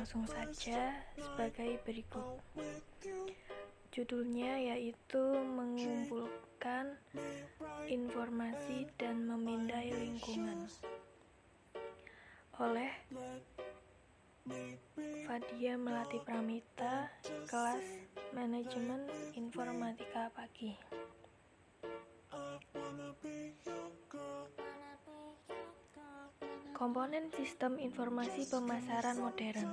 langsung saja sebagai berikut. Judulnya yaitu mengumpulkan informasi dan memindai lingkungan oleh Fadia Melati Pramita, kelas Manajemen Informatika Pagi. Komponen sistem informasi pemasaran modern.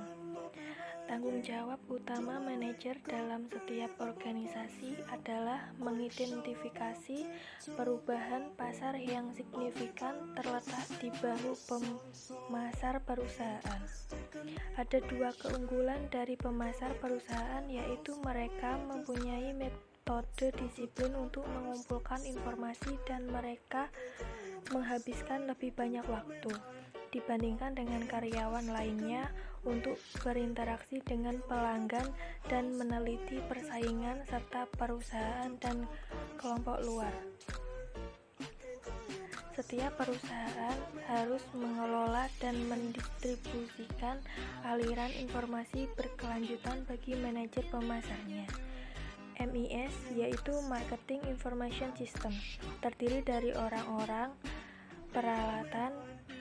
Tanggung jawab utama manajer dalam setiap organisasi adalah mengidentifikasi perubahan pasar yang signifikan terletak di bahu pemasar perusahaan. Ada dua keunggulan dari pemasar perusahaan, yaitu mereka mempunyai metode disiplin untuk mengumpulkan informasi dan mereka menghabiskan lebih banyak waktu dibandingkan dengan karyawan lainnya untuk berinteraksi dengan pelanggan dan meneliti persaingan serta perusahaan dan kelompok luar. Setiap perusahaan harus mengelola dan mendistribusikan aliran informasi berkelanjutan bagi manajer pemasarnya. MIS yaitu Marketing Information System, terdiri dari orang-orang, peralatan,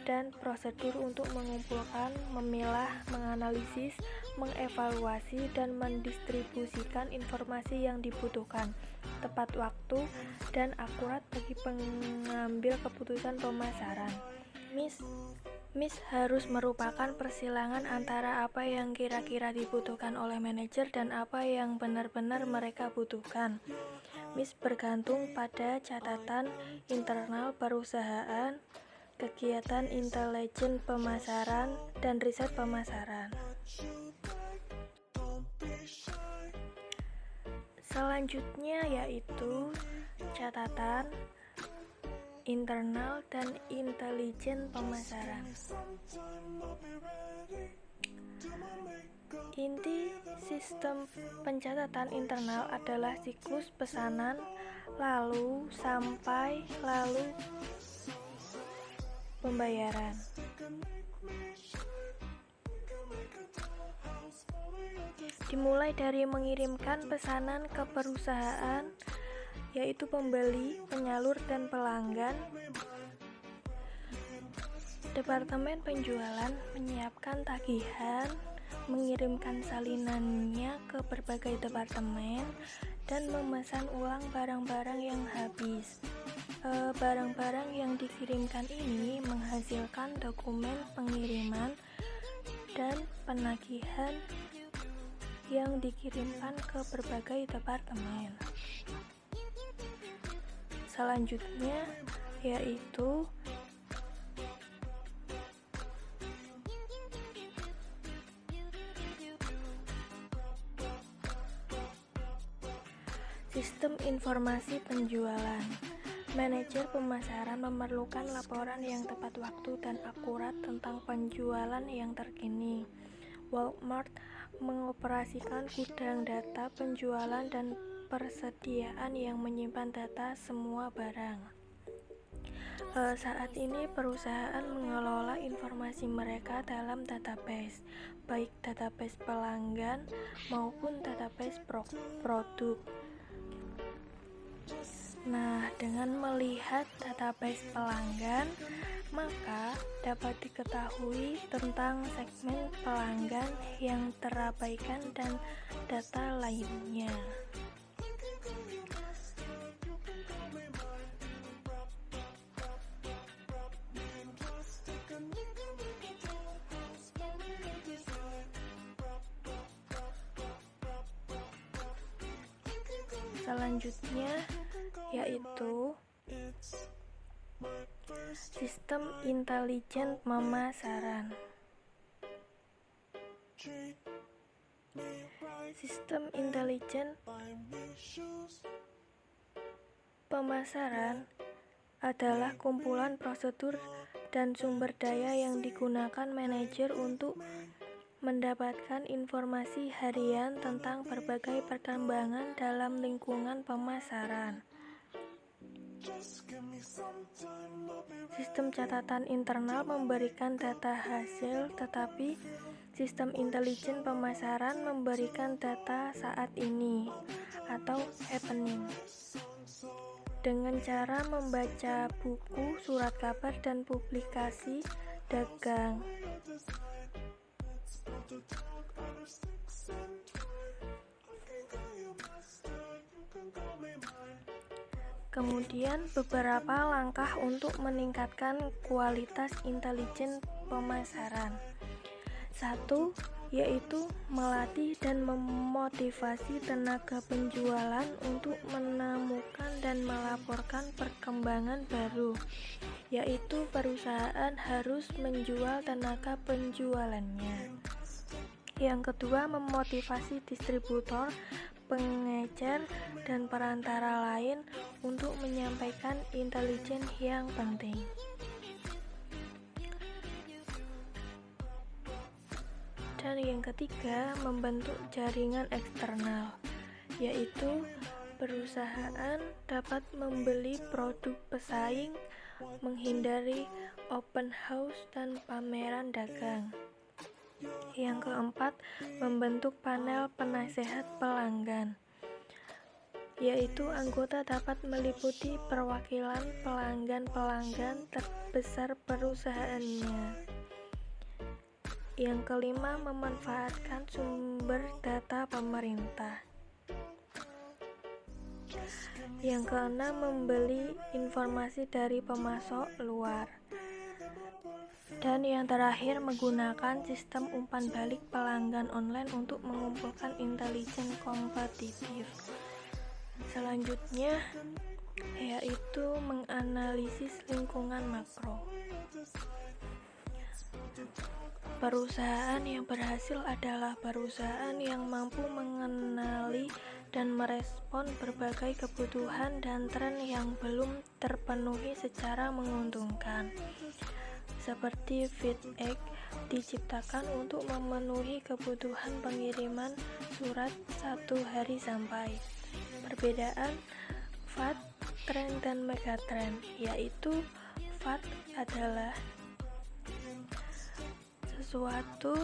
dan prosedur untuk mengumpulkan, memilah, menganalisis, mengevaluasi, dan mendistribusikan informasi yang dibutuhkan, tepat waktu, dan akurat bagi pengambil keputusan pemasaran. MIS harus merupakan persilangan antara apa yang kira-kira dibutuhkan oleh manajer dan apa yang benar-benar mereka butuhkan. MIS bergantung pada catatan internal perusahaan, kegiatan intelijen pemasaran, dan riset pemasaran. Selanjutnya yaitu catatan internal dan intelijen pemasaran. Inti sistem pencatatan internal adalah siklus pesanan, lalu pembayaran. Dimulai dari mengirimkan pesanan ke perusahaan, yaitu pembeli, penyalur, dan pelanggan. Departemen penjualan menyiapkan tagihan, mengirimkan salinannya ke berbagai departemen, dan memesan ulang barang-barang yang habis. Barang-barang yang dikirimkan ini menghasilkan dokumen pengiriman dan penagihan yang dikirimkan ke berbagai departemen. Selanjutnya yaitu sistem informasi penjualan. Manajer pemasaran memerlukan laporan yang tepat waktu dan akurat tentang penjualan yang terkini. Walmart mengoperasikan gudang data penjualan dan persediaan yang menyimpan data semua barang. Saat ini perusahaan mengelola informasi mereka dalam database, baik database pelanggan maupun database produk. Nah, dengan melihat database pelanggan, maka dapat diketahui tentang segmen pelanggan yang terabaikan dan data lainnya. Selanjutnya yaitu sistem intelijen pemasaran. Sistem intelijen pemasaran adalah kumpulan prosedur dan sumber daya yang digunakan manajer untuk mendapatkan informasi harian tentang berbagai perkembangan dalam lingkungan pemasaran. Sistem catatan internal memberikan data hasil, tetapi Sistem intelijen pemasaran memberikan data saat ini atau happening dengan cara membaca buku, surat kabar, dan publikasi dagang. Kemudian beberapa langkah untuk meningkatkan kualitas intelijen pemasaran. 1. Yaitu melatih dan memotivasi tenaga penjualan untuk menemukan dan melaporkan perkembangan baru, yaitu perusahaan harus menjual tenaga penjualannya. Yang kedua, memotivasi distributor, pengecer, dan perantara lain untuk menyampaikan intelijen yang penting. Dan yang ketiga, membentuk jaringan eksternal, yaitu perusahaan dapat membeli produk pesaing, menghindari open house dan pameran dagang. Yang keempat, membentuk panel penasehat pelanggan, yaitu anggota dapat meliputi perwakilan pelanggan-pelanggan terbesar perusahaannya. Yang kelima, memanfaatkan sumber data pemerintah. Yang keenam, membeli informasi dari pemasok luar. Dan yang terakhir, menggunakan sistem umpan balik pelanggan online untuk mengumpulkan intelijen kompetitif. Selanjutnya, yaitu menganalisis lingkungan makro. Perusahaan yang berhasil adalah perusahaan yang mampu mengenali dan merespon berbagai kebutuhan dan tren yang belum terpenuhi secara menguntungkan. Seperti FedEx diciptakan untuk memenuhi kebutuhan pengiriman surat 1 hari sampai. Perbedaan fast, trend, dan megatrend, yaitu fast adalah sesuatu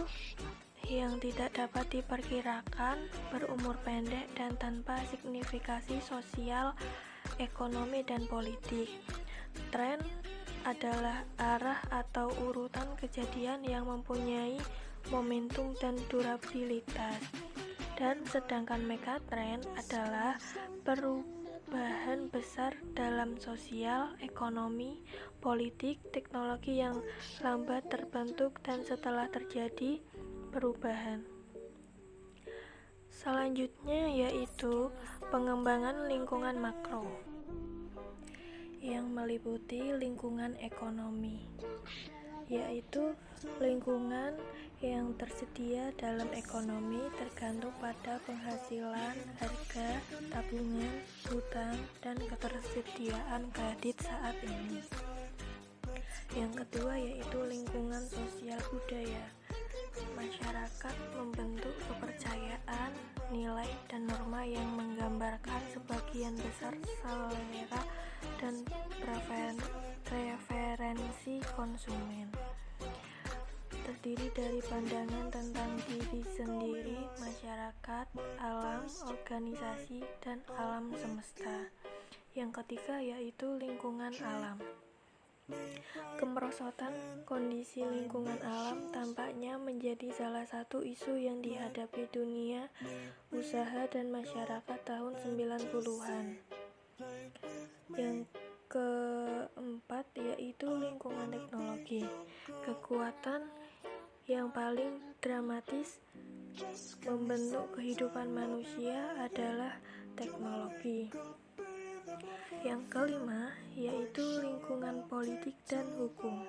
yang tidak dapat diperkirakan, berumur pendek, dan tanpa signifikasi sosial, ekonomi, dan politik. Tren adalah arah atau urutan kejadian yang mempunyai momentum dan durabilitas. Dan sedangkan megatrend adalah perubahan besar dalam sosial, ekonomi, politik, teknologi yang lambat terbentuk dan setelah terjadi perubahan. Selanjutnya yaitu pengembangan lingkungan makro yang meliputi lingkungan ekonomi, yaitu lingkungan yang tersedia dalam ekonomi tergantung pada penghasilan, harga, tabungan, hutang, dan ketersediaan kredit saat ini. Yang kedua yaitu lingkungan sosial budaya. Masyarakat membentuk kepercayaan, nilai, dan norma yang menggambarkan sebagian besar selera dan preferensi konsumen. Terdiri dari pandangan tentang diri sendiri, masyarakat, alam, organisasi, dan alam semesta. Yang ketiga yaitu lingkungan alam. Kemerosotan kondisi lingkungan alam tampaknya menjadi salah satu isu yang dihadapi dunia usaha dan masyarakat tahun 90-an. Yang keempat yaitu lingkungan teknologi. Kekuatan yang paling dramatis membentuk kehidupan manusia adalah teknologi. Yang kelima yaitu lingkungan politik dan hukum.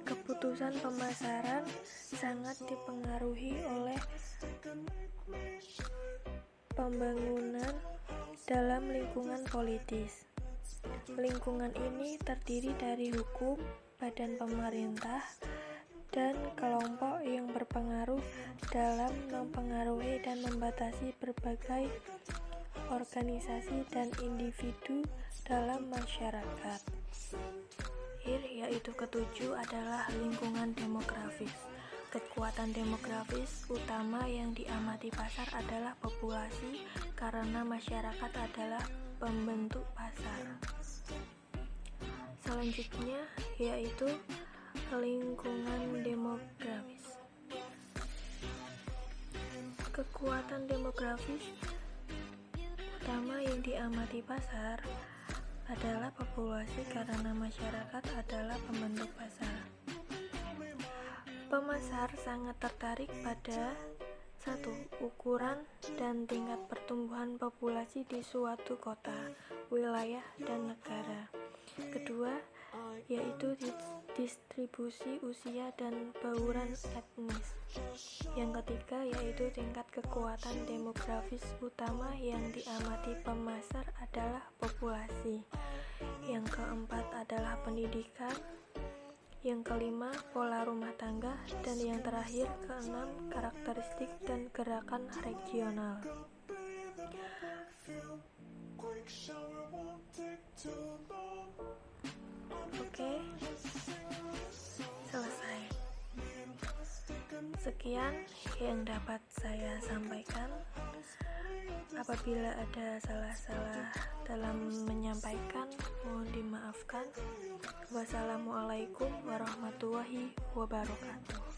Keputusan pemasaran sangat dipengaruhi oleh pembangunan dalam lingkungan politis. Lingkungan ini terdiri dari hukum, badan pemerintah, dan kelompok yang berpengaruh dalam mempengaruhi dan membatasi berbagai organisasi dan individu dalam masyarakat. Yaitu ketujuh adalah lingkungan demografis. Kekuatan demografis utama yang diamati pasar adalah populasi, karena masyarakat adalah pembentuk pasar. Selanjutnya yaitu lingkungan demografis. Kekuatan demografis utama yang diamati pasar adalah populasi, karena masyarakat adalah pembentuk pasar. Pemasar sangat tertarik pada 1. Ukuran dan tingkat pertumbuhan populasi di suatu kota, wilayah, dan negara. Kedua, yaitu distribusi usia dan bauran etnis. Yang ketiga, yaitu tingkat kekuatan demografis utama yang diamati pemasar adalah populasi. Yang keempat adalah pendidikan. Yang kelima, pola rumah tangga. Dan yang terakhir, keenam, karakteristik dan gerakan regional. Oke, selesai. Sekian yang dapat saya sampaikan. Apabila ada salah-salah dalam menyampaikan, mohon dimaafkan. Wassalamualaikum warahmatullahi wabarakatuh.